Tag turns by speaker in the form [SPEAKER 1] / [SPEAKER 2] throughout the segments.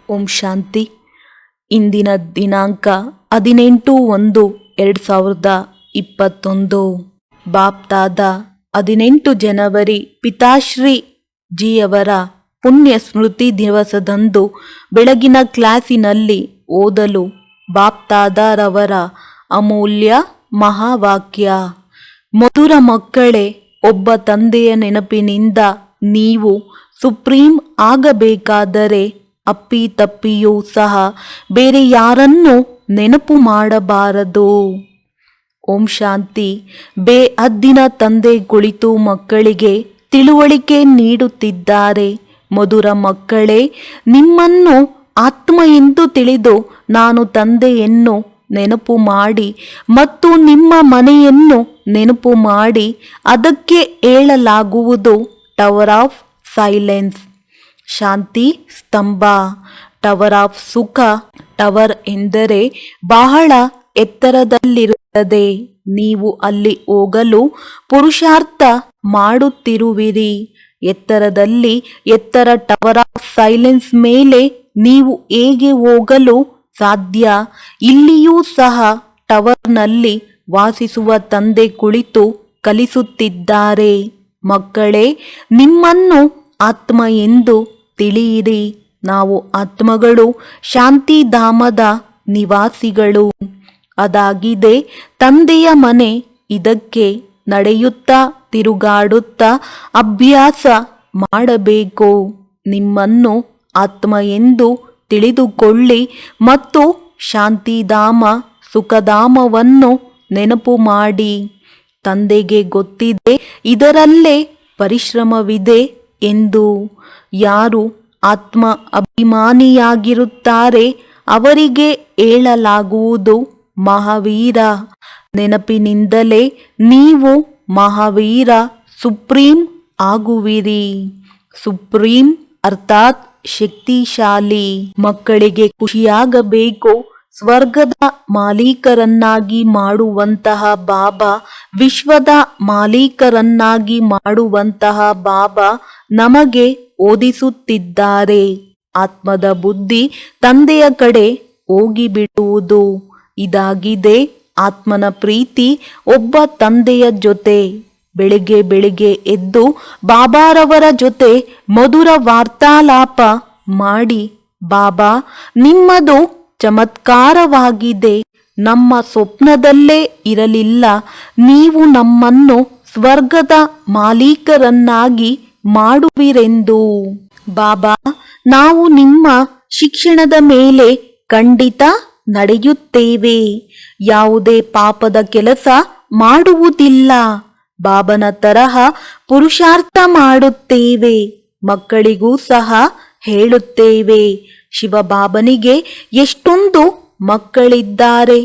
[SPEAKER 1] ಓಂ ಶಾಂತಿ. ಇಂದಿನ ದಿನಾಂಕ 18/1/2021. ಬಾಪ್ತಾದ 18 ಜನವರಿ ಪಿತಾಶ್ರೀ ಜಿಯವರ ಪುಣ್ಯ ಸ್ಮೃತಿ ದಿವಸದಂದು ಬೆಳಗಿನ ಕ್ಲಾಸಿನಲ್ಲಿ ಓದಲು ಬಾಪ್ತಾದರವರ ಅಮೂಲ್ಯ ಮಹಾವಾಕ್ಯ. ಮಧುರ ಮಕ್ಕಳೇ, ಒಬ್ಬ ತಂದೆಯ ನೆನಪಿನಿಂದ ನೀವು ಸುಪ್ರೀಂ ಆಗಬೇಕಾದರೆ ಅಪ್ಪಿತಪ್ಪಿಯೂ ಸಹ ಬೇರೆ ಯಾರನ್ನೂ ನೆನಪು ಮಾಡಬಾರದು. ಓಂ ಶಾಂತಿ. ಬೇಹದ್ದಿನ ತಂದೆ ಕುಳಿತು ಮಕ್ಕಳಿಗೆ ತಿಳುವಳಿಕೆ ನೀಡುತ್ತಿದ್ದಾರೆ. ಮಧುರ ಮಕ್ಕಳೇ, ನಿಮ್ಮನ್ನು ಆತ್ಮ ಎಂದು ತಿಳಿದು ನಾನು ತಂದೆಯನ್ನು ನೆನಪು ಮಾಡಿ ಮತ್ತು ನಿಮ್ಮ ಮನೆಯನ್ನು ನೆನಪು ಮಾಡಿ ಅದಕ್ಕೆ ಹೇಳಲಾಗುವುದು ಟವರ್ ಆಫ್ ಸೈಲೆನ್ಸ್, ಶಾಂತಿ ಸ್ತಂಭ. ಟವರ್ ಆಫ್ ಸುಖ. ಟವರ್ ಎಂದರೆ ಬಹಳ ಎತ್ತರದಲ್ಲಿರುತ್ತದೆ. ನೀವು ಅಲ್ಲಿ ಹೋಗಲು ಪುರುಷಾರ್ಥ ಮಾಡುತ್ತಿರುವಿರಿ. ಎತ್ತರದಲ್ಲಿ ಎತ್ತರ ಟವರ್ ಆಫ್ ಸೈಲೆನ್ಸ್ ಮೇಲೆ ನೀವು ಹೇಗೆ ಹೋಗಲು ಸಾಧ್ಯ? ಇಲ್ಲಿಯೂ ಸಹ ಟವರ್ನಲ್ಲಿ ವಾಸಿಸುವ ತಂದೆ ಕುಳಿತು ಕಲಿಸುತ್ತಿದ್ದಾರೆ. ಮಕ್ಕಳೇ, ನಿಮ್ಮನ್ನು ಆತ್ಮ ಎಂದು ತಿಳಿಯಿರಿ. ನಾವು ಆತ್ಮಗಳು ಶಾಂತಿಧಾಮದ ನಿವಾಸಿಗಳು. ಅದಾಗಿದೆ ತಂದೆಯ ಮನೆ. ಇದಕ್ಕೆ ನಡೆಯುತ್ತಾ ತಿರುಗಾಡುತ್ತಾ ಅಭ್ಯಾಸ ಮಾಡಬೇಕು. ನಿಮ್ಮನ್ನು ಆತ್ಮ ಎಂದು ತಿಳಿದುಕೊಳ್ಳಿ ಮತ್ತು ಶಾಂತಿಧಾಮ ಸುಖಧಾಮವನ್ನು ನೆನಪು ಮಾಡಿ. ತಂದೆಗೆ ಗೊತ್ತಿದೆ ಇದರಲ್ಲೇ ಪರಿಶ್ರಮವಿದೆ ಎಂದು. ಯಾರು ಆತ್ಮ ಅಭಿಮಾನಿಯಾಗಿರುತ್ತಾರೆ ಅವರಿಗೆ ಹೇಳಲಾಗುವುದು ಮಹಾವೀರ. ನೆನಪಿನಿಂದಲೇ ನೀವು ಮಹಾವೀರ ಸುಪ್ರೀಂ ಆಗುವಿರಿ. ಸುಪ್ರೀಂ ಅರ್ಥಾತ್ ಶಕ್ತಿಶಾಲಿ. ಮಕ್ಕಳಿಗೆ ಖುಷಿಯಾಗಬೇಕು. ಸ್ವರ್ಗದ ಮಾಲೀಕರನ್ನಾಗಿ ಮಾಡುವಂತಹ ಬಾಬಾ, ವಿಶ್ವದ ಮಾಲೀಕರನ್ನಾಗಿ ಮಾಡುವಂತಹ ಬಾಬಾ ನಮಗೆ ಓದಿಸುತ್ತಿದ್ದಾರೆ. ಆತ್ಮದ ಬುದ್ಧಿ ತಂದೆಯ ಕಡೆ ಹೋಗಿಬಿಡುವುದು. ಇದಾಗಿದೆ ಆತ್ಮನ ಪ್ರೀತಿ ಒಬ್ಬ ತಂದೆಯ ಜೊತೆ. ಬೆಳಿಗ್ಗೆ ಬೆಳಿಗ್ಗೆ ಎದ್ದು ಬಾಬಾರವರ ಜೊತೆ ಮಧುರ ವಾರ್ತಾಲಾಪ ಮಾಡಿ, ಬಾಬಾ ನಿಮ್ಮದು ಚಮತ್ಕಾರವಾಗಿದೆ. ನಮ್ಮ ಸ್ವಪ್ನದಲ್ಲೇ ಇರಲಿಲ್ಲ. ನೀವು ನಮ್ಮನ್ನು ಸ್ವರ್ಗದ ಮಾಲೀಕರನ್ನಾಗಿ ಮಾಡುವಿರೆಂದು. ಬಾಬಾ, ನಾವು ನಿಮ್ಮ ಶಿಕ್ಷಣದ ಮೇಲೆ ಖಂಡಿತ ನಡೆಯುತ್ತೇವೆ. ಯಾವುದೇ ಪಾಪದ ಕೆಲಸ ಮಾಡುವುದಿಲ್ಲ. ಬಾಬನ ತರಹ ಪುರುಷಾರ್ಥ ಮಾಡುತ್ತೇವೆ. ಮಕ್ಕಳಿಗೂ ಸಹ ಹೇಳುತ್ತೇವೆ, ಶಿವಬಾಬನಿಗೆ ಎಷ್ಟೊಂದು ಮಕ್ಕಳಿದ್ದಾರೆ.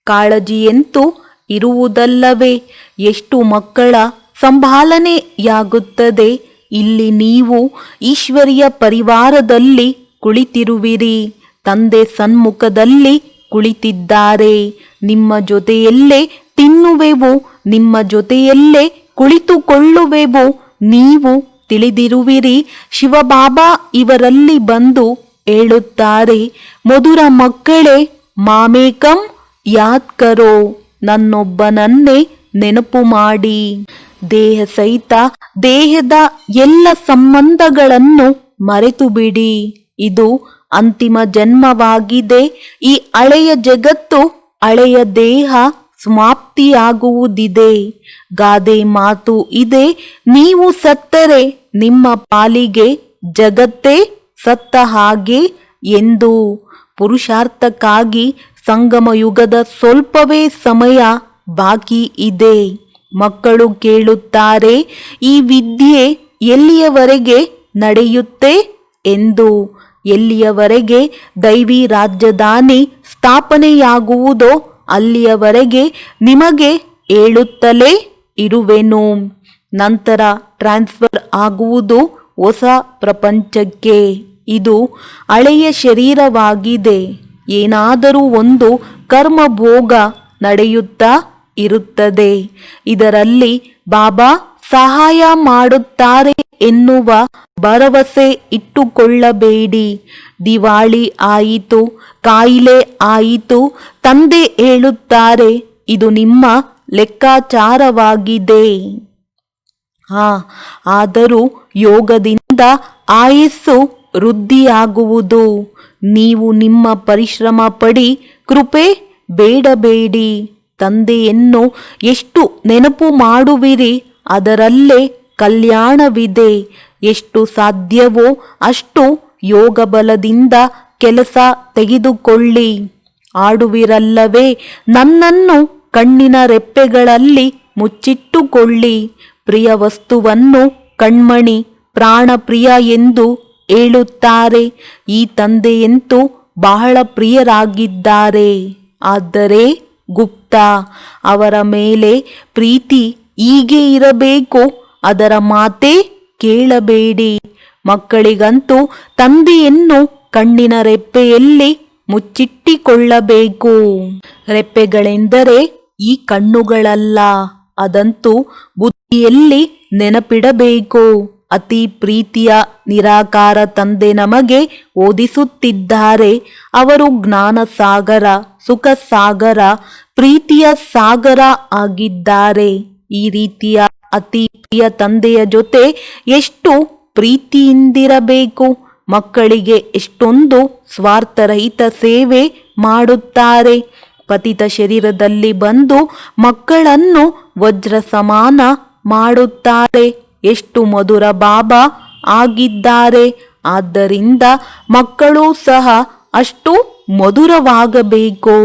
[SPEAKER 1] ಕಾಳಜಿಯಂತೂ ಇರುವುದಲ್ಲವೇ? ಎಷ್ಟು ಮಕ್ಕಳ ಸಂಭಾಲನೆಯಾಗುತ್ತದೆ. ಇಲ್ಲಿ ನೀವು ಈಶ್ವರಿಯ ಪರಿವಾರದಲ್ಲಿ ಕುಳಿತಿರುವಿರಿ. ತಂದೆ ಸನ್ಮುಖದಲ್ಲಿ ಕುಳಿತಿದ್ದಾರೆ. ನಿಮ್ಮ ಜೊತೆಯಲ್ಲೇ ತಿನ್ನುವೆವು, ನಿಮ್ಮ ಜೊತೆಯಲ್ಲೇ ಕುಳಿತುಕೊಳ್ಳುವೆವು. ನೀವು ತಿಳಿದಿರುವಿರಿ. ಶಿವಬಾಬಾ ಇವರಲ್ಲಿ ಬಂದು ಹೇಳುತ್ತಾರೆ, ಮಧುರ ಮಕ್ಕಳೇ, ಮಾಮೇಕಂ ಯಾದ್ ಕರೋ, ನನ್ನೊಬ್ಬನನ್ನೇ ನೆನಪು ಮಾಡಿ. ದೇಹ ಸಹಿತ ದೇಹದ ಎಲ್ಲ ಸಂಬಂಧಗಳನ್ನು ಮರೆತು ಬಿಡಿ. ಇದು ಅಂತಿಮ ಜನ್ಮವಾಗಿದೆ. ಈ ಹಳೆಯ ಜಗತ್ತು, ಹಳೆಯ ದೇಹ ಸಮಾಪ್ತಿಯಾಗುವುದಿದೆ. ಗಾದೆ ಮಾತು ಇದೆ, ನೀವು ಸತ್ತರೆ ನಿಮ್ಮ ಪಾಲಿಗೆ ಜಗತ್ತೇ ಸತ್ತ ಹಾಗೆ ಎಂದು. ಪುರುಷಾರ್ಥಕ್ಕಾಗಿ ಸಂಗಮ ಯುಗದ ಸ್ವಲ್ಪವೇ ಸಮಯ ಬಾಕಿ ಇದೆ. ಮಕ್ಕಳು ಕೇಳುತ್ತಾರೆ, ಈ ವಿದ್ಯೆ ಎಲ್ಲಿಯವರೆಗೆ ನಡೆಯುತ್ತೆ ಎಂದು. ಎಲ್ಲಿಯವರೆಗೆ ದೈವಿ ರಾಜಧಾನಿ ಸ್ಥಾಪನೆಯಾಗುವುದೋ ಅಲ್ಲಿಯವರೆಗೆ ನಿಮಗೆ ಹೇಳುತ್ತಲೇ ಇರುವೆನು. ನಂತರ ಟ್ರಾನ್ಸ್ಫರ್ ಆಗುವುದು ಹೊಸ ಪ್ರಪಂಚಕ್ಕೆ. ಇದು ಹಳೆಯ ಶರೀರವಾಗಿದೆ. ಏನಾದರೂ ಒಂದು ಕರ್ಮಭೋಗ ನಡೆಯುತ್ತಾ ಇರುತ್ತದೆ. ಇದರಲ್ಲಿ ಬಾಬಾ ಸಹಾಯ ಮಾಡುತ್ತಾರೆ ಎನ್ನುವ ಭರವಸೆ ಇಟ್ಟುಕೊಳ್ಳಬೇಡಿ. ದಿವಾಳಿ ಆಯಿತು, ಕಾಯಿಲೆ ಆಯಿತು, ತಂದೆ ಹೇಳುತ್ತಾರೆ, ಇದು ನಿಮ್ಮ ಲೆಕ್ಕಾಚಾರವಾಗಿದೆ. ಆದರೂ ಯೋಗದಿಂದ ಆಯಸ್ಸು ವೃದ್ಧಿಯಾಗುವುದು. ನೀವು ನಿಮ್ಮ ಪರಿಶ್ರಮ ಪಡಿ, ಕೃಪೆ ಬೇಡಬೇಡಿ. ತಂದೆಯನ್ನು ಎಷ್ಟು ನೆನಪು ಮಾಡುವಿರಿ ಅದರಲ್ಲೇ ಕಲ್ಯಾಣವಿದೆ. ಎಷ್ಟು ಸಾಧ್ಯವೋ ಅಷ್ಟು ಯೋಗ ಬಲದಿಂದ ಕೆಲಸ ತೆಗೆದುಕೊಳ್ಳಿ. ಆಡುವಿರಲ್ಲವೇ, ನನ್ನನ್ನು ಕಣ್ಣಿನ ರೆಪ್ಪೆಗಳಲ್ಲಿ ಮುಚ್ಚಿಟ್ಟುಕೊಳ್ಳಿ. ಪ್ರಿಯ ವಸ್ತುವನ್ನು ಕಣ್ಮಣಿ ಪ್ರಾಣ ಪ್ರಿಯ ಎಂದು ಹೇಳುತ್ತಾರೆ. ಈ ತಂದೆಯಂತೂ ಬಹಳ ಪ್ರಿಯರಾಗಿದ್ದಾರೆ. ಆದರೆ ಗುಪ್ತ, ಅವರ ಮೇಲೆ ಪ್ರೀತಿ ಹೀಗೆ ಇರಬೇಕು, ಅದರ ಮಾತೇ ಕೇಳಬೇಡಿ. ಮಕ್ಕಳಿಗಂತೂ ತಂದೆಯನ್ನು ಕಣ್ಣಿನ ರೆಪ್ಪೆಯಲ್ಲಿ ಮುಚ್ಚಿಟ್ಟಿಕೊಳ್ಳಬೇಕು. ರೆಪ್ಪೆಗಳೆಂದರೆ ಈ ಕಣ್ಣುಗಳಲ್ಲ, ಅದಂತೂ ಬುದ್ಧಿಯಲ್ಲಿ ನೆನಪಿಡಬೇಕು. ಅತಿ ಪ್ರೀತಿಯ ನಿರಾಕಾರ ತಂದೆ ನಮಗೆ ಓದಿಸುತ್ತಿದ್ದಾರೆ. ಅವರು ಜ್ಞಾನ ಸಾಗರ, ಸುಖ ಸಾಗರ, ಪ್ರೀತಿಯ ಸಾಗರ ಆಗಿದ್ದಾರೆ. ಈ ರೀತಿಯ ಅತಿ ಪ್ರಿಯ ತಂದೆಯ ಜೊತೆ ಎಷ್ಟು ಪ್ರೀತಿಯಿಂದಿರಬೇಕು. ಮಕ್ಕಳಿಗೆ ಎಷ್ಟೊಂದು ಸ್ವಾರ್ಥರಹಿತ ಸೇವೆ ಮಾಡುತ್ತಾರೆ. ಪತಿತ ಶರೀರದಲ್ಲಿ ಬಂದು ಮಕ್ಕಳನ್ನು ವಜ್ರ ಸಮಾನ ಮಾಡುತ್ತಾರೆ. ಎಷ್ಟು ಮಧುರ ಬಾಬಾ ಆಗಿದ್ದಾರೆ. ಆದ್ದರಿಂದ ಮಕ್ಕಳು ಸಹ ಅಷ್ಟು ಮಧುರವಾಗಬೇಕು.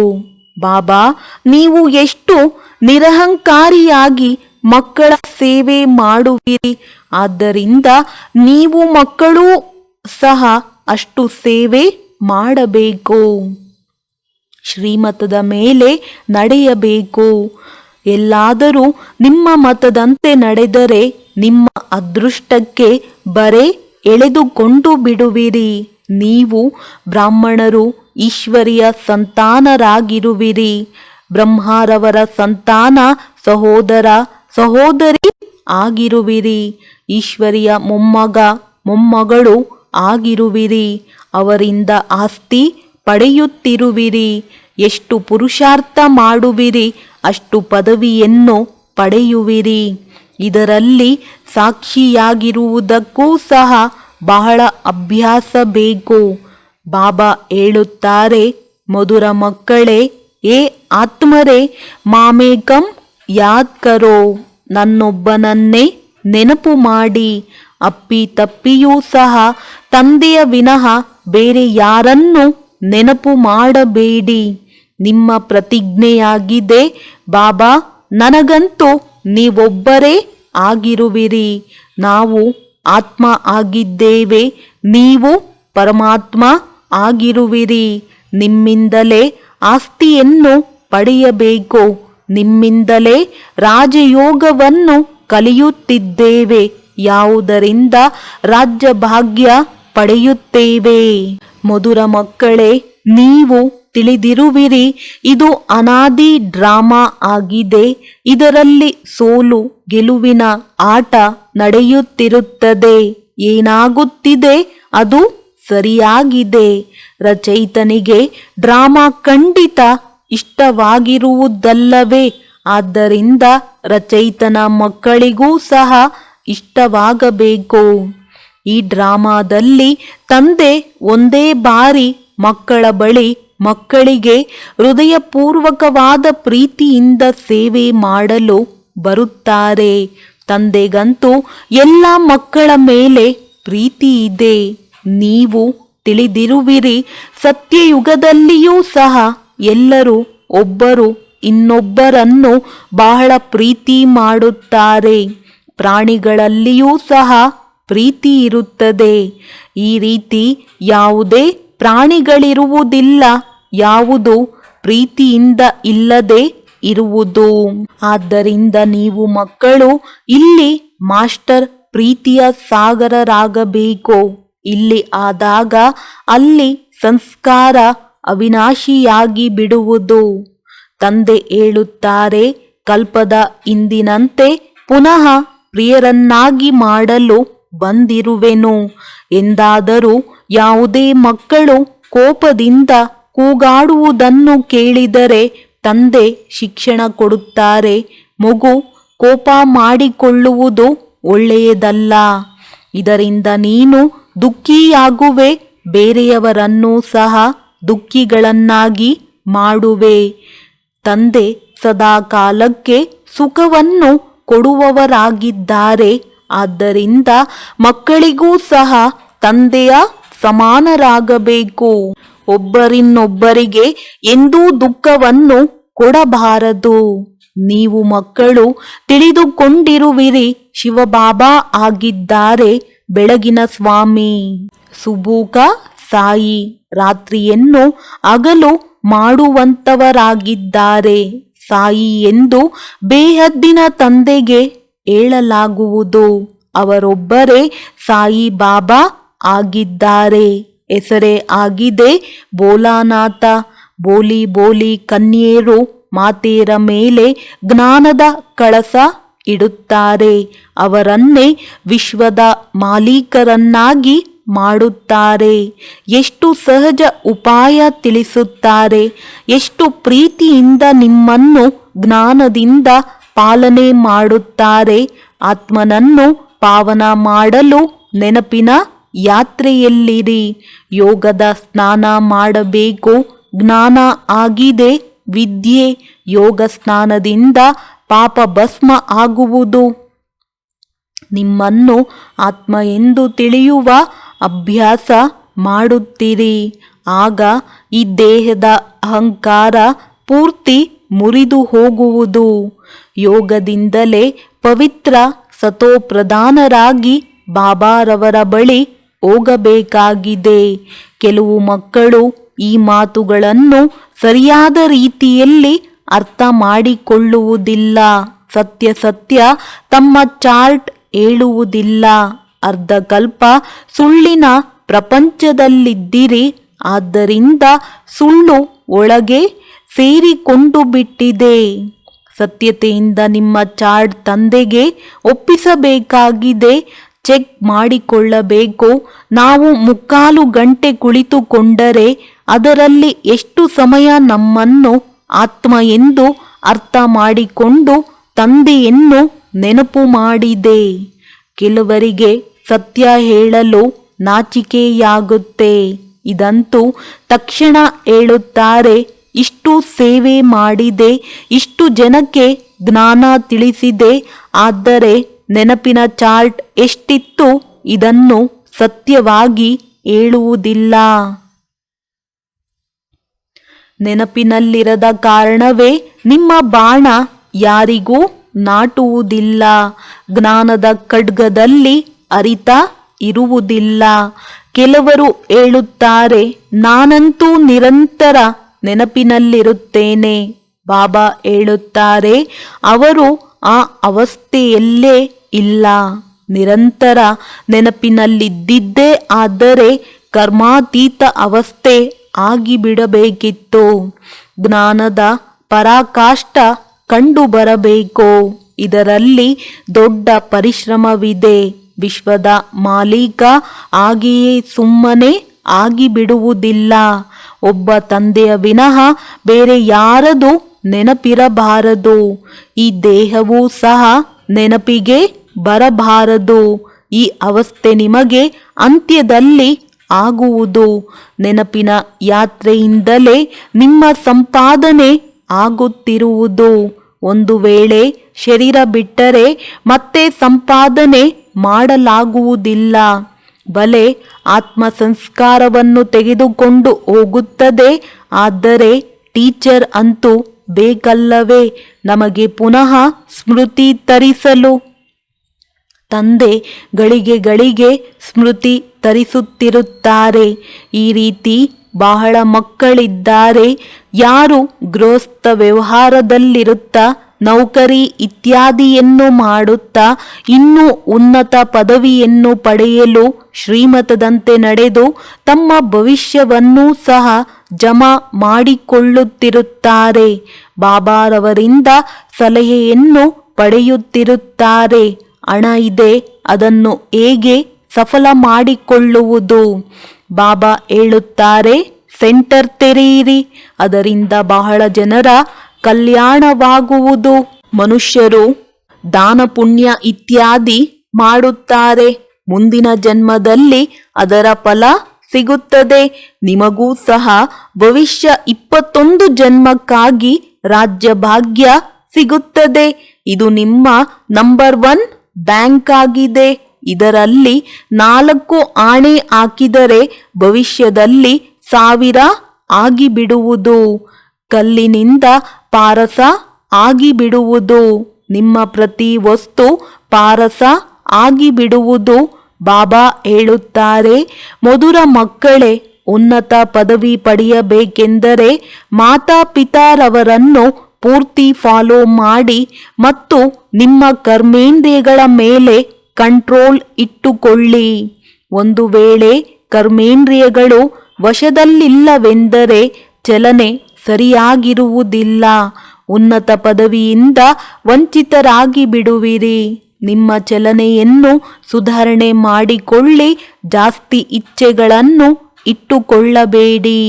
[SPEAKER 1] ಬಾಬಾ, ನೀವು ಎಷ್ಟು ನಿರಹಂಕಾರಿಯಾಗಿ ಮಕ್ಕಳ ಸೇವೆ ಮಾಡುವಿರಿ. ಆದ್ದರಿಂದ ನೀವು ಮಕ್ಕಳು ಸಹ ಅಷ್ಟು ಸೇವೆ ಮಾಡಬೇಕು. ಶ್ರೀಮತದ ಮೇಲೆ ನಡೆಯಬೇಕು. ಎಲ್ಲಾದರೂ ನಿಮ್ಮ ಮತದಂತೆ ನಡೆದರೆ ನಿಮ್ಮ ಅದೃಷ್ಟಕ್ಕೆ ಬರೆ ಎಳೆದುಕೊಂಡು ಬಿಡುವಿರಿ. ನೀವು ಬ್ರಾಹ್ಮಣರು ಈಶ್ವರಿಯ ಸಂತಾನರಾಗಿರುವಿರಿ. ಬ್ರಹ್ಮರವರ ಸಂತಾನ ಸಹೋದರ ಸಹೋದರಿ ಆಗಿರುವಿರಿ. ಈಶ್ವರಿಯ ಮೊಮ್ಮಗ ಮೊಮ್ಮಗಳು ಆಗಿರುವಿರಿ. ಅವರಿಂದ ಆಸ್ತಿ ಪಡೆಯುತ್ತಿರುವಿರಿ. ಎಷ್ಟು ಪುರುಷಾರ್ಥ ಮಾಡುವಿರಿ ಅಷ್ಟು ಪದವಿಯನ್ನು ಪಡೆಯುವಿರಿ. ಇದರಲ್ಲಿ ಸಾಕ್ಷಿಯಾಗಿರುವುದಕ್ಕೂ ಸಹ ಬಹಳ ಅಭ್ಯಾಸ ಬೇಕು. ಬಾಬಾ ಹೇಳುತ್ತಾರೆ, ಮಧುರ ಮಕ್ಕಳೇ, ಏ ಆತ್ಮರೇ, ಮಾಮೇಕಂ ಯಾದ್ ಕರೋ, ನನ್ನೊಬ್ಬನನ್ನೇ ನೆನಪು ಮಾಡಿ. ಅಪ್ಪಿ ತಪ್ಪಿಯೂ ಸಹ ತಂದೆಯ ವಿನಃ ಬೇರೆ ಯಾರನ್ನು ನೆನಪು ಮಾಡಬೇಡಿ. ನಿಮ್ಮ ಪ್ರತಿಜ್ಞೆಯಾಗಿದೆ, ಬಾಬಾ, ನನಗಂತೂ ನೀವೊಬ್ಬರೇ ಆಗಿರುವಿರಿ. ನಾವು ಆತ್ಮ ಆಗಿದ್ದೇವೆ, ನೀವು ಪರಮಾತ್ಮ ಆಗಿರುವಿರಿ. ನಿಮ್ಮಿಂದಲೇ ಆಸ್ತಿಯನ್ನು ಪಡೆಯಬೇಕು. ನಿಮ್ಮಿಂದಲೇ ರಾಜಯೋಗವನ್ನು ಕಲಿಯುತ್ತಿದ್ದೇವೆ. ಯಾವುದರಿಂದ ರಾಜ್ಯ ಭಾಗ್ಯ ಪಡೆಯುತ್ತೇವೆ. ಮಧುರ ಮಕ್ಕಳೇ, ನೀವು ತಿಳಿದಿರುವಿರಿ, ಇದು ಅನಾದಿ ಡ್ರಾಮಾ ಆಗಿದೆ. ಇದರಲ್ಲಿ ಸೋಲು ಗೆಲುವಿನ ಆಟ ನಡೆಯುತ್ತಿರುತ್ತದೆ. ಏನಾಗುತ್ತಿದೆ ಅದು ಸರಿಯಾಗಿದೆ. ರಚಯಿತನಿಗೆ ಡ್ರಾಮಾ ಖಂಡಿತ ಇಷ್ಟವಾಗಿರುವುದಲ್ಲವೇ? ಆದ್ದರಿಂದ ರಚಯಿತನ ಮಕ್ಕಳಿಗೂ ಸಹ ಇಷ್ಟವಾಗಬೇಕು. ಈ ಡ್ರಾಮಾದಲ್ಲಿ ತಂದೆ ಒಂದೇ ಬಾರಿ ಮಕ್ಕಳ ಬಳಿ ಮಕ್ಕಳಿಗೆ ಹೃದಯಪೂರ್ವಕವಾದ ಪ್ರೀತಿಯಿಂದ ಸೇವೆ ಮಾಡಲು ಬರುತ್ತಾರೆ. ತಂದೆಗಂತೂ ಎಲ್ಲ ಮಕ್ಕಳ ಮೇಲೆ ಪ್ರೀತಿ ಇದೆ. ನೀವು ತಿಳಿದಿರುವಿರಿ, ಸತ್ಯಯುಗದಲ್ಲಿಯೂ ಸಹ ಎಲ್ಲರೂ ಒಬ್ಬರು ಇನ್ನೊಬ್ಬರನ್ನು ಬಹಳ ಪ್ರೀತಿ ಮಾಡುತ್ತಾರೆ. ಪ್ರಾಣಿಗಳಲ್ಲಿಯೂ ಸಹ ಪ್ರೀತಿ ಇರುತ್ತದೆ. ಈ ರೀತಿ ಯಾವುದೇ ಪ್ರಾಣಿಗಳಿರುವುದಿಲ್ಲ ಯಾವುದು ಪ್ರೀತಿಯಿಂದ ಇಲ್ಲದೆ ಇರುವುದು. ಆದ್ದರಿಂದ ನೀವು ಮಕ್ಕಳು ಇಲ್ಲಿ ಮಾಸ್ಟರ್ ಪ್ರೀತಿಯ ಸಾಗರರಾಗಬೇಕು. ಇಲ್ಲಿ ಆದಾಗ ಅಲ್ಲಿ ಸಂಸ್ಕಾರ ಅವಿನಾಶಿಯಾಗಿ ಬಿಡುವುದು. ತಂದೆ ಹೇಳುತ್ತಾರೆ, ಕಲ್ಪದ ಹಿಂದಿನಂತೆ ಪುನಃ ಪ್ರಿಯರನ್ನಾಗಿ ಮಾಡಲು ಬಂದಿರುವೆನು ಎಂದಾದರೂ ಯಾವುದೇ ಮಕ್ಕಳು ಕೋಪದಿಂದ ಕೂಗಾಡುವುದನ್ನು ಕೇಳಿದರೆ ತಂದೆ ಶಿಕ್ಷಣ ಕೊಡುತ್ತಾರೆ. ಮಗು ಕೋಪ ಮಾಡಿಕೊಳ್ಳುವುದು ಒಳ್ಳೆಯದಲ್ಲ. ಇದರಿಂದ ನೀನು ದುಃಖಿಯಾಗುವೆ, ಬೇರೆಯವರನ್ನೂ ಸಹ ದುಃಖಿಗಳನ್ನಾಗಿ ಮಾಡುವೆ. ತಂದೆ ಸದಾ ಕಾಲಕ್ಕೆ ಸುಖವನ್ನು ಕೊಡುವವರಾಗಿದ್ದಾರೆ. ಆದ್ದರಿಂದ ಮಕ್ಕಳಿಗೂ ಸಹ ತಂದೆಯ ಸಮಾನರಾಗಬೇಕು. ಒಬ್ಬರಿನ್ನೊಬ್ಬರಿಗೆ ಎಂದೂ ದುಃಖವನ್ನು ಕೊಡಬಾರದು. ನೀವು ಮಕ್ಕಳು ತಿಳಿದುಕೊಂಡಿರುವಿರಿ, ಶಿವಬಾಬಾ ಆಗಿದ್ದಾರೆ ಬೆಳಗಿನ ಸ್ವಾಮಿ. ಸುಬೂಕ ಸಾಯಿ ರಾತ್ರಿಯನ್ನು ಹಗಲು ಮಾಡುವಂತವರಾಗಿದ್ದಾರೆ. ಸಾಯಿ ಎಂದು ಬೇಹದ್ದಿನ ತಂದೆಗೆ ಹೇಳಲಾಗುವುದು. ಅವರೊಬ್ಬರೇ ಸಾಯಿ ಬಾಬಾ ಆಗಿದ್ದಾರೆ. ಹೆಸರೇ ಆಗಿದೆ ಬೋಲಾನಾಥ. ಬೋಲಿ ಬೋಲಿ ಕನ್ಯೆಯರು ಮಾತೆಯರ ಮೇಲೆ ಜ್ಞಾನದ ಕಳಸ ಇಡುತ್ತಾರೆ. ಅವರನ್ನೇ ವಿಶ್ವದ ಮಾಲೀಕರನ್ನಾಗಿ ಮಾಡುತ್ತಾರೆ. ಎಷ್ಟು ಸಹಜ ಉಪಾಯ ತಿಳಿಸುತ್ತಾರೆ. ಎಷ್ಟು ಪ್ರೀತಿಯಿಂದ ನಿಮ್ಮನ್ನು ಜ್ಞಾನದಿಂದ ಪಾಲನೆ ಮಾಡುತ್ತಾರೆ. ಆತ್ಮನನ್ನು ಪಾವನ ಮಾಡಲು ನೆನಪಿನ ಯಾತ್ರೆಯಲ್ಲಿರಿ. ಯೋಗದ ಸ್ನಾನ ಮಾಡಬೇಕು. ಜ್ಞಾನ ಆಗಿದೆ ವಿದ್ಯೆ. ಯೋಗ ಸ್ನಾನದಿಂದ ಪಾಪ ಭಸ್ಮ ಆಗುವುದು. ನಿಮ್ಮನ್ನು ಆತ್ಮ ಎಂದು ತಿಳಿಯುವ ಅಭ್ಯಾಸ ಮಾಡುತ್ತೀರಿ. ಆಗ ಈ ದೇಹದ ಅಹಂಕಾರ ಪೂರ್ತಿ ಮುರಿದು ಹೋಗುವುದು. ಯೋಗದಿಂದಲೇ ಪವಿತ್ರ ಸತೋಪ್ರಧಾನರಾಗಿ ಬಾಬಾರವರ ಬಳಿ ಹೋಗಬೇಕಾಗಿದೆ. ಕೆಲವು ಮಕ್ಕಳು ಈ ಮಾತುಗಳನ್ನು ಸರಿಯಾದ ರೀತಿಯಲ್ಲಿ ಅರ್ಥ ಮಾಡಿಕೊಳ್ಳುವುದಿಲ್ಲ. ಸತ್ಯ ಸತ್ಯ ತಮ್ಮ ಚಾರ್ಟ್ ಹೇಳುವುದಿಲ್ಲ. ಅರ್ಧಕಲ್ಪ ಸುಳ್ಳಿನ ಪ್ರಪಂಚದಲ್ಲಿದ್ದಿರಿ. ಆದ್ದರಿಂದ ಸುಳ್ಳು ಒಳಗೆ ಸೇರಿಕೊಂಡು ಬಿಟ್ಟಿದೆ. ಸತ್ಯತೆಯಿಂದ ನಿಮ್ಮ ಚಾರ್ಟ್ ತಂದೆಗೆ ಒಪ್ಪಿಸಬೇಕಾಗಿದೆ. ಚೆಕ್ ಮಾಡಿಕೊಳ್ಳಬೇಕು. ನಾವು 3/4 ಗಂಟೆ ಕುಳಿತುಕೊಂಡರೆ ಅದರಲ್ಲಿ ಎಷ್ಟು ಸಮಯ ನಮ್ಮನ್ನು ಆತ್ಮ ಎಂದು ಅರ್ಥ ಮಾಡಿಕೊಂಡು ತಂದೆಯನ್ನು ನೆನಪು ಮಾಡಿದೆ. ಕೆಲವರಿಗೆ ಸತ್ಯ ಹೇಳಲು ನಾಚಿಕೆಯಾಗುತ್ತೆ. ಇದಂತೂ ತಕ್ಷಣ ಹೇಳುತ್ತಾರೆ, ಇಷ್ಟು ಸೇವೆ ಮಾಡಿದೆ, ಇಷ್ಟು ಜನಕ್ಕೆ ಜ್ಞಾನ ತಿಳಿಸಿದೆ, ಆದರೆ ನೆನಪಿನ ಚಾರ್ಟ್ ಎಷ್ಟಿತ್ತು ಇದನ್ನು ಸತ್ಯವಾಗಿ ಹೇಳುವುದಿಲ್ಲ. ನೆನಪಿನಲ್ಲಿರದ ಕಾರಣವೇ ನಿಮ್ಮ ಬಾಣ ಯಾರಿಗೂ ನಾಟುವುದಿಲ್ಲ. ಜ್ಞಾನದ ಖಡ್ಗದಲ್ಲಿ ಅರಿತ ಇರುವುದಿಲ್ಲ. ಕೆಲವರು ಹೇಳುತ್ತಾರೆ, ನಾನಂತೂ ನಿರಂತರ ನೆನಪಿನಲ್ಲಿರುತ್ತೇನೆ. ಬಾಬಾ ಹೇಳುತ್ತಾರೆ, ಅವರು ಆ ಅವಸ್ಥೆಯಲ್ಲೇ ಇಲ್ಲ. ನಿರಂತರ ನೆನಪಿನಲ್ಲಿದ್ದಿದ್ದೇ ಆದರೆ ಕರ್ಮಾತೀತ ಅವಸ್ಥೆ ಆಗಿಬಿಡಬೇಕಿತ್ತು. ಜ್ಞಾನದ ಪರಾಕಾಷ್ಠ ಕಂಡು ಬರಬೇಕು. ಇದರಲ್ಲಿ ದೊಡ್ಡ ಪರಿಶ್ರಮವಿದೆ. ವಿಶ್ವದ ಮಾಲೀಕ ಹಾಗೆಯೇ ಸುಮ್ಮನೆ ಆಗಿಬಿಡುವುದಿಲ್ಲ. ಒಬ್ಬ ತಂದೆಯ ವಿನಃ ಬೇರೆ ಯಾರದು ನೆನಪಿರಬಾರದು. ಈ ದೇಹವೂ ಸಹ ನೆನಪಿಗೆ ಬರಬಾರದು. ಈ ಅವಸ್ಥೆ ನಿಮಗೆ ಅಂತ್ಯದಲ್ಲಿ ಆಗುವುದು. ನೆನಪಿನ ಯಾತ್ರೆಯಿಂದಲೇ ನಿಮ್ಮ ಸಂಪಾದನೆ ಆಗುತ್ತಿರುವುದು. ಒಂದು ವೇಳೆ ಶರೀರ ಬಿಟ್ಟರೆ ಮತ್ತೆ ಸಂಪಾದನೆ ಮಾಡಲಾಗುವುದಿಲ್ಲ. ಬಲೆ ಆತ್ಮ ಸಂಸ್ಕಾರವನ್ನು ತೆಗೆದುಕೊಂಡು ಹೋಗುತ್ತದೆ. ಆದರೆ ಟೀಚರ್ ಅಂತೂ ಬೇಕಲ್ಲವೇ ನಮಗೆ ಪುನಃ ಸ್ಮೃತಿ ತರಿಸಲು. ತಂದೆ ಗಳಿಗೆ ಗಳಿಗೆ ಸ್ಮೃತಿ ತರಿಸುತ್ತಿರುತ್ತಾರೆ. ಈ ರೀತಿ ಬಹಳ ಮಕ್ಕಳಿದ್ದಾರೆ. ಯಾರು ಗೃಹಸ್ಥ ವ್ಯವಹಾರದಲ್ಲಿರುತ್ತಾ ನೌಕರಿ ಇತ್ಯಾದಿಯನ್ನು ಮಾಡುತ್ತಾ ಇನ್ನೂ ಉನ್ನತ ಪದವಿಯನ್ನು ಪಡೆಯಲು ಶ್ರೀಮತದಂತೆ ನಡೆದು ತಮ್ಮ ಭವಿಷ್ಯವನ್ನೂ ಸಹ ಜಮಾ ಮಾಡಿಕೊಳ್ಳುತ್ತಿರುತ್ತಾರೆ. ಬಾಬಾರವರಿಂದ ಸಲಹೆಯನ್ನು ಪಡೆಯುತ್ತಿರುತ್ತಾರೆ. ಹಣ ಇದೆ, ಅದನ್ನು ಹೇಗೆ ಸಫಲ ಮಾಡಿಕೊಳ್ಳುವುದು? ಬಾಬಾ ಹೇಳುತ್ತಾರೆ, ಸೆಂಟರ್ ತೆರೆಯಿರಿ, ಅದರಿಂದ ಬಹಳ ಜನರ ಕಲ್ಯಾಣವಾಗುವುದು. ಮನುಷ್ಯರು ದಾನ ಪುಣ್ಯ ಇತ್ಯಾದಿ ಮಾಡುತ್ತಾರೆ, ಮುಂದಿನ ಜನ್ಮದಲ್ಲಿ ಅದರ ಫಲ ಸಿಗುತ್ತದೆ. ನಿಮಗೂ ಸಹ ಭವಿಷ್ಯ 21 ಜನ್ಮಕ್ಕಾಗಿ ರಾಜ್ಯ ಭಾಗ್ಯ ಸಿಗುತ್ತದೆ. ಇದು ನಿಮ್ಮ ನಂಬರ್ 1 ಬ್ಯಾಂಕ್ ಆಗಿದೆ. ಇದರಲ್ಲಿ 4 ಆಣೆ ಹಾಕಿದರೆ ಭವಿಷ್ಯದಲ್ಲಿ 1000 ಆಗಿಬಿಡುವುದು. ಕಲ್ಲಿನಿಂದ ಪಾರಸ ಆಗಿಬಿಡುವುದು. ನಿಮ್ಮ ಪ್ರತಿ ವಸ್ತು ಪಾರಸ ಆಗಿಬಿಡುವುದು. ಬಾಬಾ ಹೇಳುತ್ತಾರೆ, ಮಧುರ ಮಕ್ಕಳೇ, ಉನ್ನತ ಪದವಿ ಪಡೆಯಬೇಕೆಂದರೆ ಮಾತಾಪಿತಾರವರನ್ನು ಪೂರ್ತಿ ಫಾಲೋ ಮಾಡಿ ಮತ್ತು ನಿಮ್ಮ ಕರ್ಮೇಂದ್ರಿಯಗಳ ಮೇಲೆ ಕಂಟ್ರೋಲ್ ಇಟ್ಟುಕೊಳ್ಳಿ. ಒಂದು ವೇಳೆ ಕರ್ಮೇಂದ್ರಿಯಗಳು ವಶದಲ್ಲಿಲ್ಲವೆಂದರೆ ಚಲನೆ ಸರಿಯಾಗಿರುವುದಿಲ್ಲ. ಉನ್ನತ ಪದವಿಯಿಂದ ವಂಚಿತರಾಗಿ ಬಿಡುವಿರಿ. ನಿಮ್ಮ ಚಲನೆಯನ್ನು ಸುಧಾರಣೆ ಮಾಡಿಕೊಳ್ಳಿ. ಜಾಸ್ತಿ ಇಚ್ಛೆಗಳನ್ನು ಇಟ್ಟುಕೊಳ್ಳಬೇಡಿ.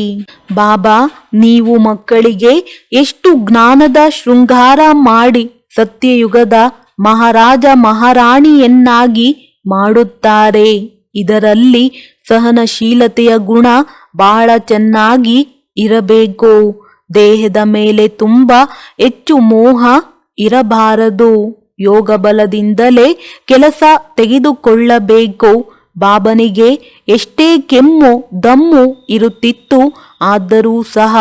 [SPEAKER 1] ಬಾಬಾ, ನೀವು ಮಕ್ಕಳಿಗೆ ಎಷ್ಟು ಜ್ಞಾನದ ಶೃಂಗಾರ ಮಾಡಿ ಸತ್ಯಯುಗದ ಮಹಾರಾಜ ಮಹಾರಾಣಿಯನ್ನಾಗಿ ಮಾಡುತ್ತಾರೆ. ಇದರಲ್ಲಿ ಸಹನಶೀಲತೆಯ ಗುಣ ಬಹಳ ಚೆನ್ನಾಗಿ ಇರಬೇಕು. ದೇಹದ ಮೇಲೆ ತುಂಬಾ ಹೆಚ್ಚು ಮೋಹ ಇರಬಾರದು. ಯೋಗ ಬಲದಿಂದಲೇ ಕೆಲಸ ತೆಗೆದುಕೊಳ್ಳಬೇಕು. ಬಾಬನಿಗೆ ಎಷ್ಟೇ ಕೆಮ್ಮು ದಮ್ಮು ಇರುತ್ತಿತ್ತು, ಆದರೂ ಸಹ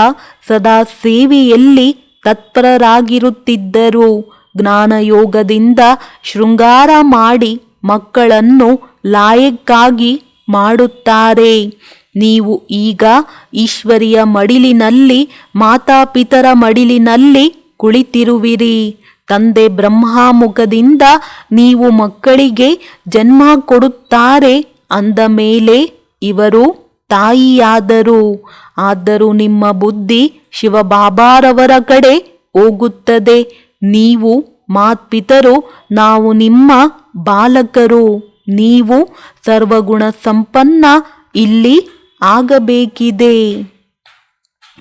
[SPEAKER 1] ಸದಾ ಸೇವೆಯಲ್ಲಿ ತತ್ಪರರಾಗಿರುತ್ತಿದ್ದರು. ಜ್ಞಾನಯೋಗದಿಂದ ಶೃಂಗಾರ ಮಾಡಿ ಮಕ್ಕಳನ್ನು ಲಾಯಕ್ಕಾಗಿ ಮಾಡುತ್ತಾರೆ. ನೀವು ಈಗ ಈಶ್ವರಿಯ ಮಡಿಲಿನಲ್ಲಿ, ಮಾತಾಪಿತರ ಮಡಿಲಿನಲ್ಲಿ ಕುಳಿತಿರುವಿರಿ. ತಂದೆ ಬ್ರಹ್ಮಮುಖದಿಂದ ನೀವು ಮಕ್ಕಳಿಗೆ ಜನ್ಮ ಕೊಡುತ್ತಾರೆ ಅಂದ ಮೇಲೆ ಇವರು ತಾಯಿಯಾದರು. ಆದರೂ ನಿಮ್ಮ ಬುದ್ಧಿ ಶಿವಬಾಬಾರವರ ಕಡೆ ಹೋಗುತ್ತದೆ. ನೀವು ಮಾತ್ಪಿತರು, ನಾವು ನಿಮ್ಮ ಬಾಲಕರು. ನೀವು ಸರ್ವಗುಣ ಸಂಪನ್ನ ಇಲ್ಲಿ ಆಗಬೇಕಿದೆ.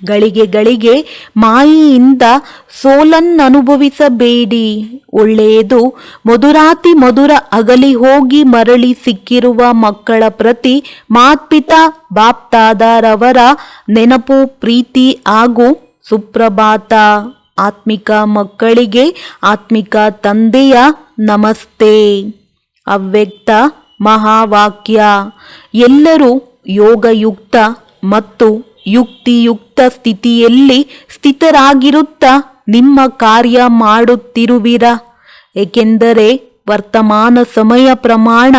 [SPEAKER 1] ಗಳಿಗೆ ಗಳಿಗೆ ಮಾಯೆಯಿಂದ ಸೋಲನ್ನನುಭವಿಸಬೇಡಿ. ಒಳ್ಳೆಯದು. ಮಧುರಾತಿ ಮಧುರ ಅಗಲಿ ಹೋಗಿ ಮರಳಿ ಸಿಕ್ಕಿರುವ ಮಕ್ಕಳ ಪ್ರತಿ ಮಾತ್ಪಿತಾ ಬಾಪ್ತಾದರವರ ನೆನಪು, ಪ್ರೀತಿ ಹಾಗೂ ಸುಪ್ರಭಾತ. ಆತ್ಮಿಕ ಮಕ್ಕಳಿಗೆ ಆತ್ಮಿಕ ತಂದೆಯ ನಮಸ್ತೆ. ಅವ್ಯಕ್ತ ಮಹಾವಾಕ್ಯ. ಎಲ್ಲರೂ ಯೋಗಯುಕ್ತ ಮತ್ತು ಯುಕ್ತಿಯುಕ್ತ ಸ್ಥಿತಿಯಲ್ಲಿ ಸ್ಥಿತರಾಗಿರುತ್ತಾ ನಿಮ್ಮ ಕಾರ್ಯ ಮಾಡುತ್ತಿರುವಿರ. ಏಕೆಂದರೆ ವರ್ತಮಾನ ಸಮಯ ಪ್ರಮಾಣ,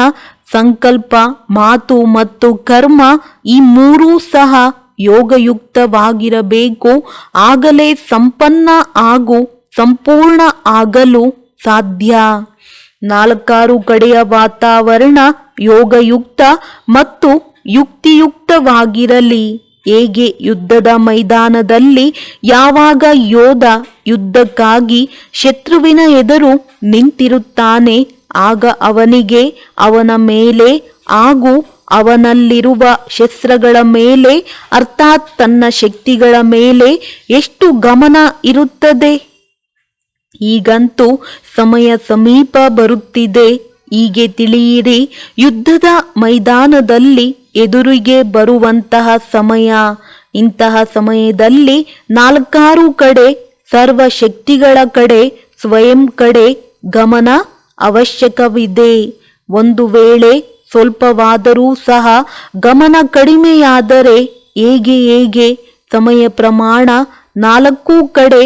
[SPEAKER 1] ಸಂಕಲ್ಪ, ಮಾತು ಮತ್ತು ಕರ್ಮ ಈ ಮೂರೂ ಸಹ ಯೋಗಯುಕ್ತವಾಗಿರಬೇಕು. ಆಗಲೇ ಸಂಪನ್ನ ಹಾಗೂ ಸಂಪೂರ್ಣ ಆಗಲು ಸಾಧ್ಯ. 4 ಕಡೆಯ ವಾತಾವರಣ ಯೋಗಯುಕ್ತ ಮತ್ತು ಯುಕ್ತಿಯುಕ್ತವಾಗಿರಲಿ. ಹೇಗೆ ಯುದ್ಧದ ಮೈದಾನದಲ್ಲಿ ಯಾವಾಗ ಯೋಧ ಯುದ್ಧಕ್ಕಾಗಿ ಶತ್ರುವಿನ ಎದುರು ನಿಂತಿರುತ್ತಾನೆ, ಆಗ ಅವನಿಗೆ ಅವನ ಮೇಲೆ ಹಾಗೂ ಅವನಲ್ಲಿರುವ ಶಸ್ತ್ರಗಳ ಮೇಲೆ ಅರ್ಥಾತ್ ತನ್ನ ಶಕ್ತಿಗಳ ಮೇಲೆ ಎಷ್ಟು ಗಮನ ಇರುತ್ತದೆ. ಈಗಂತೂ ಸಮಯ ಸಮೀಪ ಬರುತ್ತಿದೆ. ಹೀಗೆ ತಿಳಿಯಿರಿ, ಯುದ್ಧದ ಮೈದಾನದಲ್ಲಿ ಎದುರಿಗೆ ಬರುವಂತಹ ಸಮಯ. ಇಂತಹ ಸಮಯದಲ್ಲಿ 4 ಕಡೆ, ಸರ್ವಶಕ್ತಿಗಳ ಕಡೆ, ಸ್ವಯಂ ಕಡೆ ಗಮನ ಅವಶ್ಯಕವಿದೆ. ಒಂದು ವೇಳೆ ಸ್ವಲ್ಪವಾದರೂ ಸಹ ಗಮನ ಕಡಿಮೆಯಾದರೆ ಹೇಗೆ ಸಮಯ ಪ್ರಮಾಣ 4 ಕಡೆ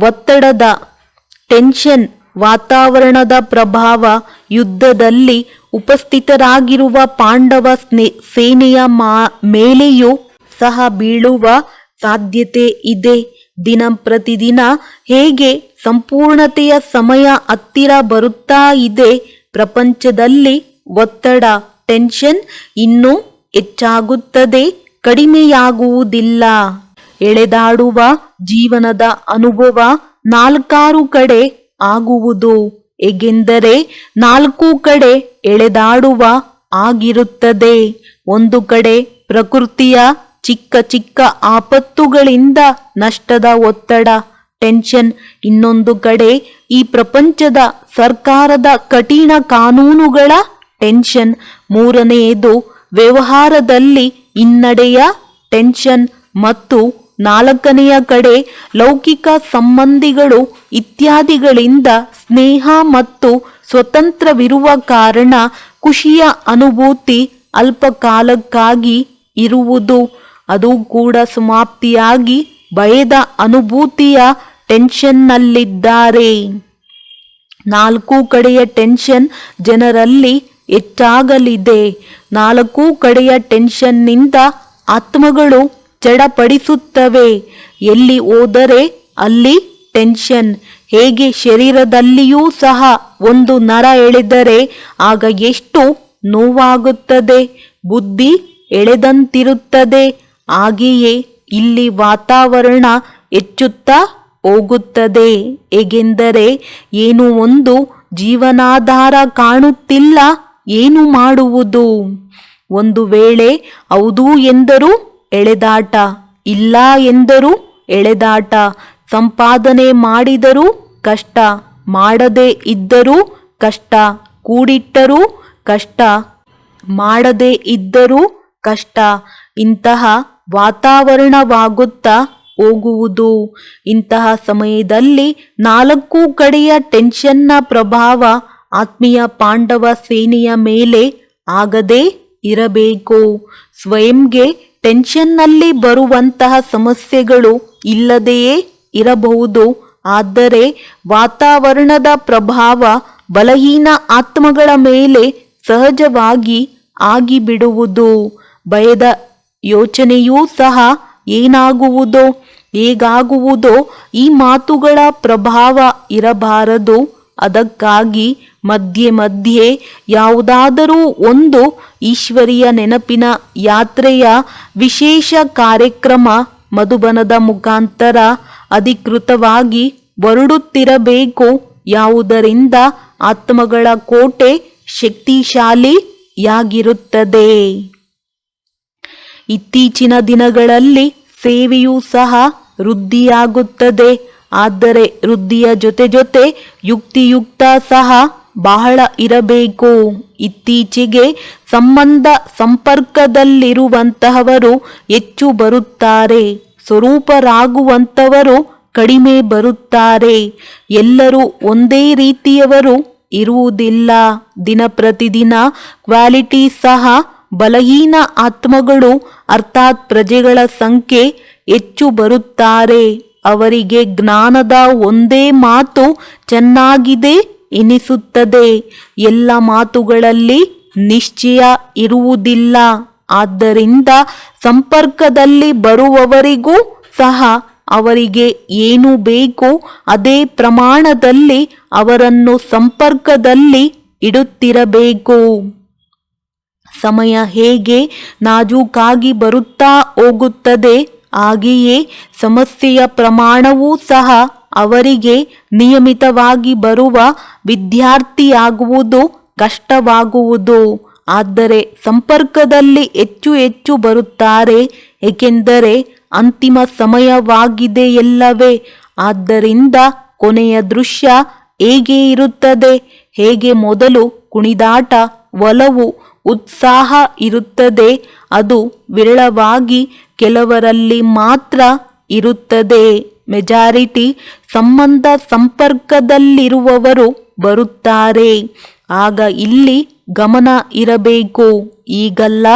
[SPEAKER 1] ಒತ್ತಡದ ಟೆನ್ಷನ್ ವಾತಾವರಣದ ಪ್ರಭಾವ ಯುದ್ಧದಲ್ಲಿ ಉಪಸ್ಥಿತರಾಗಿರುವ ಪಾಂಡವ ಸೇನೆಯ ಮೇಲೆಯೂ ಸಹ ಬೀಳುವ ಸಾಧ್ಯತೆ ಇದೆ. ದಿನ ಪ್ರತಿದಿನ ಹೇಗೆ ಸಂಪೂರ್ಣತೆಯ ಸಮಯ ಹತ್ತಿರ ಬರುತ್ತಾ ಇದೆ, ಪ್ರಪಂಚದಲ್ಲಿ ಒತ್ತಡ ಟೆನ್ಷನ್ ಇನ್ನೂ ಹೆಚ್ಚಾಗುತ್ತದೆ, ಕಡಿಮೆಯಾಗುವುದಿಲ್ಲ. ಎಳೆದಾಡುವ ಜೀವನದ ಅನುಭವ 4 ಕಡೆ ಆಗುವುದು. ಹೇಗೆಂದರೆ 4 ಕಡೆ ಎಳೆದಾಡುವ ಆಗಿರುತ್ತದೆ. ಒಂದು ಕಡೆ ಪ್ರಕೃತಿಯ ಚಿಕ್ಕ ಚಿಕ್ಕ ಆಪತ್ತುಗಳಿಂದ ನಷ್ಟದ ಒತ್ತಡ ಟೆನ್ಷನ್, ಇನ್ನೊಂದು ಕಡೆ ಈ ಪ್ರಪಂಚದ ಸರ್ಕಾರದ ಕಠಿಣ ಕಾನೂನುಗಳ ಟೆನ್ಷನ್, ಮೂರನೆಯದು ವ್ಯವಹಾರದಲ್ಲಿ ಹಿನ್ನಡೆಯ ಟೆನ್ಷನ್ ಮತ್ತು ನಾಲ್ಕನೆಯ ಕಡೆ ಲೌಕಿಕ ಸಂಬಂಧಿಗಳು ಇತ್ಯಾದಿಗಳಿಂದ ಸ್ನೇಹ ಮತ್ತು ಸ್ವತಂತ್ರವಿರುವ ಕಾರಣ ಖುಷಿಯ ಅನುಭೂತಿ ಅಲ್ಪ ಕಾಲಕ್ಕಾಗಿ ಇರುವುದು. ಅದು ಕೂಡ ಸಮಾಪ್ತಿಯಾಗಿ ಭಯದ ಅನುಭೂತಿಯ ಟೆನ್ಷನ್ನಲ್ಲಿದ್ದಾರೆ. 4 ಕಡೆಯ ಟೆನ್ಷನ್ ಜನರಲ್ಲಿ ಹೆಚ್ಚಾಗಲಿದೆ. 4 ಕಡೆಯ ಟೆನ್ಷನ್ನಿಂದ ಆತ್ಮಗಳು ಚಡಪಡಿಸುತ್ತವೆ. ಎಲ್ಲಿ ಹೋದರೆ ಅಲ್ಲಿ ಟೆನ್ಷನ್. ಹೇಗೆ ಶರೀರದಲ್ಲಿಯೂ ಸಹ ಒಂದು ನರ ಎಳೆದರೆ ಆಗ ಎಷ್ಟು ನೋವಾಗುತ್ತದೆ, ಬುದ್ಧಿ ಎಳೆದಂತಿರುತ್ತದೆ. ಹಾಗೆಯೇ ಇಲ್ಲಿ ವಾತಾವರಣ ಹೆಚ್ಚುತ್ತಾ ಹೋಗುತ್ತದೆ. ಹೇಗೆಂದರೆ ಏನು ಒಂದು ಜೀವನಾಧಾರ ಕಾಣುತ್ತಿಲ್ಲ, ಏನು ಮಾಡುವುದು? ಒಂದು ವೇಳೆ ಹೌದು ಎಂದರೂ ಎಳೆದಾಟ, ಇಲ್ಲ ಎಂದರೂ ಎಳೆದಾಟ. ಸಂಪಾದನೆ ಮಾಡಿದರೂ ಕಷ್ಟ, ಮಾಡದೇ ಇದ್ದರೂ ಕಷ್ಟ, ಕೂಡಿಟ್ಟರೂ ಕಷ್ಟ, ಮಾಡದೇ ಇದ್ದರೂ ಕಷ್ಟ. ಇಂತಹ ವಾತಾವರಣವಾಗುತ್ತಾ ಹೋಗುವುದು. ಇಂತಹ ಸಮಯದಲ್ಲಿ 4 ಕಡೆಯ ಟೆನ್ಷನ್ನ ಪ್ರಭಾವ ಆತ್ಮೀಯ ಪಾಂಡವ ಸೇನೆಯ ಮೇಲೆ ಆಗದೇ ಇರಬೇಕು. ಸ್ವಯಂಗೆ ಟೆನ್ಷನ್ನಲ್ಲಿ ಬರುವಂತಹ ಸಮಸ್ಯೆಗಳು ಇಲ್ಲದೆಯೇ ಇರಬಹುದು. ಆದರೆ ವಾತಾವರಣದ ಪ್ರಭಾವ ಬಲಹೀನ ಆತ್ಮಗಳ ಮೇಲೆ ಸಹಜವಾಗಿ ಆಗಿಬಿಡುವುದು. ಭಯದ ಯೋಚನೆಯೂ ಸಹ ಏನಾಗುವುದೋ ಹೇಗಾಗುವುದೋ ಈ ಮಾತುಗಳ ಪ್ರಭಾವ ಇರಬಾರದು. ಅದಕ್ಕಾಗಿ ಮಧ್ಯೆ ಮಧ್ಯೆ ಯಾವುದಾದರೂ ಒಂದು ಈಶ್ವರಿಯ ನೆನಪಿನ ಯಾತ್ರೆಯ ವಿಶೇಷ ಕಾರ್ಯಕ್ರಮ ಮಧುಬನದ ಮುಖಾಂತರ ಅಧಿಕೃತವಾಗಿ ಹೊರಡುತ್ತಿರಬೇಕು. ಯಾವುದರಿಂದ ಆತ್ಮಗಳ ಕೋಟೆ ಶಕ್ತಿಶಾಲಿಯಾಗಿರುತ್ತದೆ. ಇತ್ತೀಚಿನ ದಿನಗಳಲ್ಲಿ ಸೇವೆಯೂ ಸಹ ವೃದ್ಧಿಯಾಗುತ್ತದೆ. ಆದರೆ ವೃದ್ಧಿಯ ಜೊತೆ ಜೊತೆ ಯುಕ್ತಿಯುಕ್ತ ಸಹ ಬಹಳ ಇರಬೇಕು. ಇತ್ತೀಚೆಗೆ ಸಂಬಂಧ ಸಂಪರ್ಕದಲ್ಲಿರುವಂತಹವರು ಹೆಚ್ಚು ಬರುತ್ತಾರೆ, ಸ್ವರೂಪರಾಗುವಂಥವರು ಕಡಿಮೆ ಬರುತ್ತಾರೆ. ಎಲ್ಲರೂ ಒಂದೇ ರೀತಿಯವರು ಇರುವುದಿಲ್ಲ. ದಿನ ಪ್ರತಿದಿನ ಕ್ವಾಲಿಟಿ ಸಹ ಬಲಹೀನ ಆತ್ಮಗಳು ಅರ್ಥಾತ್ ಪ್ರಜೆಗಳ ಸಂಖ್ಯೆ ಹೆಚ್ಚು ಬರುತ್ತಾರೆ. ಅವರಿಗೆ ಜ್ಞಾನದ ಒಂದೇ ಮಾತು ಚೆನ್ನಾಗಿದೆ ಎನಿಸುತ್ತದೆ. ಎಲ್ಲ ಮಾತುಗಳಲ್ಲಿ ನಿಶ್ಚಯ ಇರುವುದಿಲ್ಲ. ಆದ್ದರಿಂದ ಸಂಪರ್ಕದಲ್ಲಿ ಬರುವವರಿಗೂ ಸಹ ಅವರಿಗೆ ಏನು ಬೇಕು ಅದೇ ಪ್ರಮಾಣದಲ್ಲಿ ಅವರನ್ನು ಸಂಪರ್ಕದಲ್ಲಿ ಇಡುತ್ತಿರಬೇಕು. ಸಮಯ ಹೇಗೆ ನಾಜೂಕಾಗಿ ಬರುತ್ತಾ ಹೋಗುತ್ತದೆ ಹಾಗೆಯೇ ಸಮಸ್ಯೆಯ ಪ್ರಮಾಣವೂ ಸಹ ಅವರಿಗೆ ನಿಯಮಿತವಾಗಿ ಬರುವ ವಿದ್ಯಾರ್ಥಿಯಾಗುವುದು ಕಷ್ಟವಾಗುವುದು. ಆದರೆ ಸಂಪರ್ಕದಲ್ಲಿ ಹೆಚ್ಚು ಹೆಚ್ಚು ಬರುತ್ತಾರೆ, ಏಕೆಂದರೆ ಅಂತಿಮ ಸಮಯವಾಗಿದೆಯಲ್ಲವೇ. ಆದ್ದರಿಂದ ಕೊನೆಯ ದೃಶ್ಯ ಹೇಗೆ ಇರುತ್ತದೆ? ಹೇಗೆ ಮೊದಲು ಕುಣಿದಾಟ, ಒಲವು, ಉತ್ಸಾಹ ಇರುತ್ತದೆ, ಅದು ವಿರಳವಾಗಿ ಕೆಲವರಲ್ಲಿ ಮಾತ್ರ ಇರುತ್ತದೆ. ಮೆಜಾರಿಟಿ ಸಂಬಂಧ ಸಂಪರ್ಕದಲ್ಲಿರುವವರು ಬರುತ್ತಾರೆ. ಆಗ ಇಲ್ಲಿ ಗಮನ ಇರಬೇಕು. ಈಗಲ್ಲ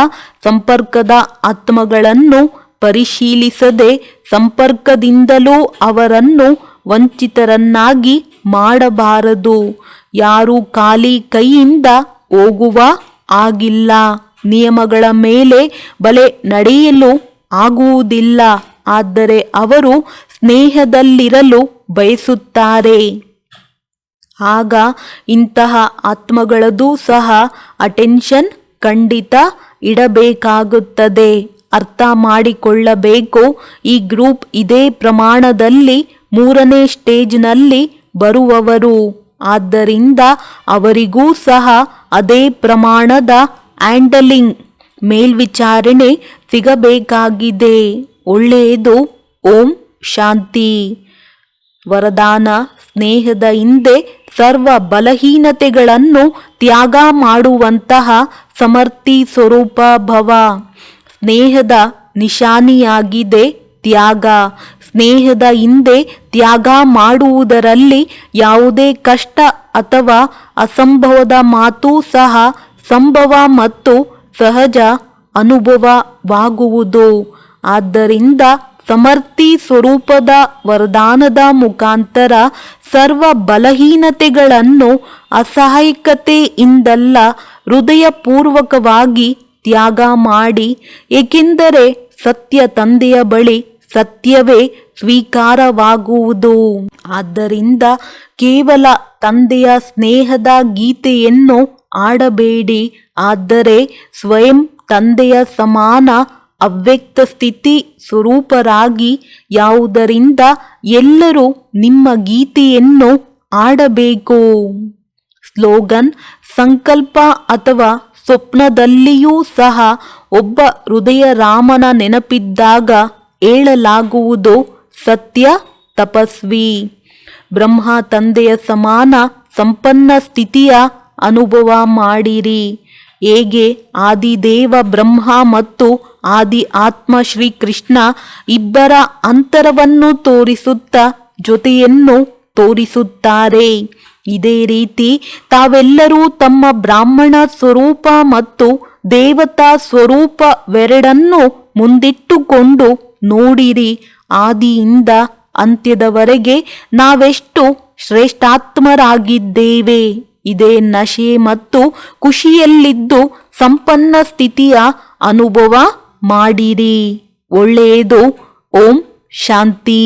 [SPEAKER 1] ಸಂಪರ್ಕದ ಆತ್ಮಗಳನ್ನು ಪರಿಶೀಲಿಸದೆ ಸಂಪರ್ಕದಿಂದಲೂ ಅವರನ್ನು ವಂಚಿತರನ್ನಾಗಿ ಮಾಡಬಾರದು. ಯಾರೂ ಖಾಲಿ ಕೈಯಿಂದ ಹೋಗುವ ಆಗಿಲ್ಲ. ನಿಯಮಗಳ ಮೇಲೆ ಬಲೆ ನಡೆಯಲು ಆಗುವುದಿಲ್ಲ. ಆದರೆ ಅವರು ಸ್ನೇಹದಲ್ಲಿರಲು ಬಯಸುತ್ತಾರೆ. ಆಗ ಇಂತಹ ಆತ್ಮಗಳದ್ದು ಸಹ ಅಟೆನ್ಷನ್ ಖಂಡಿತ ಇಡಬೇಕಾಗುತ್ತದೆ. ಅರ್ಥ ಮಾಡಿಕೊಳ್ಳಬೇಕು. ಈ ಗ್ರೂಪ್ ಇದೇ ಪ್ರಮಾಣದಲ್ಲಿ 3ನೇ ಸ್ಟೇಜ್ನಲ್ಲಿ ಬರುವವರು. ಆದ್ದರಿಂದ ಅವರಿಗೂ ಸಹ ಅದೇ ಪ್ರಮಾಣದ ಹ್ಯಾಂಡಲಿಂಗ್ ಮೇಲ್ವಿಚಾರಣೆ ಸಿಗಬೇಕಾಗಿದೆ. ಒಳ್ಳೆಯದು. ಓಂ ಶಾಂತಿ. ವರದಾನ: ಸ್ನೇಹದ ಹಿಂದೆ ಸರ್ವ ಬಲಹೀನತೆಗಳನ್ನು ತ್ಯಾಗ ಮಾಡುವಂತಹ ಸಮರ್ಥಿ ಸ್ವರೂಪ ಭವ. ಸ್ನೇಹದ ನಿಶಾನಿಯಾಗಿದೆ ತ್ಯಾಗ. ಸ್ನೇಹದ ಹಿಂದೆ ತ್ಯಾಗ ಮಾಡುವುದರಲ್ಲಿ ಯಾವುದೇ ಕಷ್ಟ ಅಥವಾ ಅಸಂಭವದ ಮಾತು ಸಹ ಸಂಭವ ಮತ್ತು ಸಹಜ ಅನುಭವವಾಗುವುದು. ಆದ್ದರಿಂದ ಸಮರ್ಥಿ ಸ್ವರೂಪದ ವರದಾನದ ಮುಖಾಂತರ ಸರ್ವ ಬಲಹೀನತೆಗಳನ್ನು ಅಸಹಾಯಕತೆಯಿಂದಲ್ಲ ಹೃದಯಪೂರ್ವಕವಾಗಿ ತ್ಯಾಗ ಮಾಡಿ. ಏಕೆಂದರೆ ಸತ್ಯ ತಂದೆಯ ಬಳಿ ಸತ್ಯವೇ ಸ್ವೀಕಾರವಾಗುವುದು. ಆದ್ದರಿಂದ ಕೇವಲ ತಂದೆಯ ಸ್ನೇಹದ ಗೀತೆಯನ್ನು ಆಡಬೇಡಿ, ಆದರೆ ಸ್ವಯಂ ತಂದೆಯ ಸಮಾನ ಅವ್ಯಕ್ತ ಸ್ಥಿತಿ ಸ್ವರೂಪರಾಗಿ, ಯಾವುದರಿಂದ ಎಲ್ಲರೂ ನಿಮ್ಮ ಗೀತೆಯನ್ನು ಆಡಬೇಕು. ಸ್ಲೋಗನ್: ಸಂಕಲ್ಪ ಅಥವಾ ಸ್ವಪ್ನದಲ್ಲಿಯೂ ಸಹ ಒಬ್ಬ ಹೃದಯ ರಾಮನ ನೆನಪಿದ್ದಾಗ ಹೇಳಲಾಗುವುದು, ಸತ್ಯ ತಪಸ್ವಿ. ಬ್ರಹ್ಮ ತಂದೆಯ ಸಮಾನ ಸಂಪನ್ನ ಸ್ಥಿತಿಯ ಅನುಭವ ಮಾಡಿರಿ. ಹೇಗೆ ಆದಿದೇವ ಬ್ರಹ್ಮ ಮತ್ತು ಆದಿ ಆತ್ಮ ಶ್ರೀಕೃಷ್ಣ ಇಬ್ಬರ ಅಂತರವನ್ನು ತೋರಿಸುತ್ತಾ ಜೊತೆಯನ್ನು ತೋರಿಸುತ್ತಾರೆ, ಇದೇ ರೀತಿ ತಾವೆಲ್ಲರೂ ತಮ್ಮ ಬ್ರಾಹ್ಮಣ ಸ್ವರೂಪ ಮತ್ತು ದೇವತಾ ಸ್ವರೂಪವೆರಡನ್ನು ಮುಂದಿಟ್ಟುಕೊಂಡು ನೋಡಿರಿ. ಆದಿಯಿಂದ ಅಂತ್ಯದವರೆಗೆ ನಾವೆಷ್ಟು ಶ್ರೇಷ್ಠಾತ್ಮರಾಗಿದ್ದೇವೆ. ಇದೇ ನಶೆ ಮತ್ತು ಖುಷಿಯಲ್ಲಿದ್ದು ಸಂಪನ್ನ ಸ್ಥಿತಿಯ ಅನುಭವ ಮಾಡಿರಿ. ಒಳ್ಳೆಯದು. ಓಂ ಶಾಂತಿ.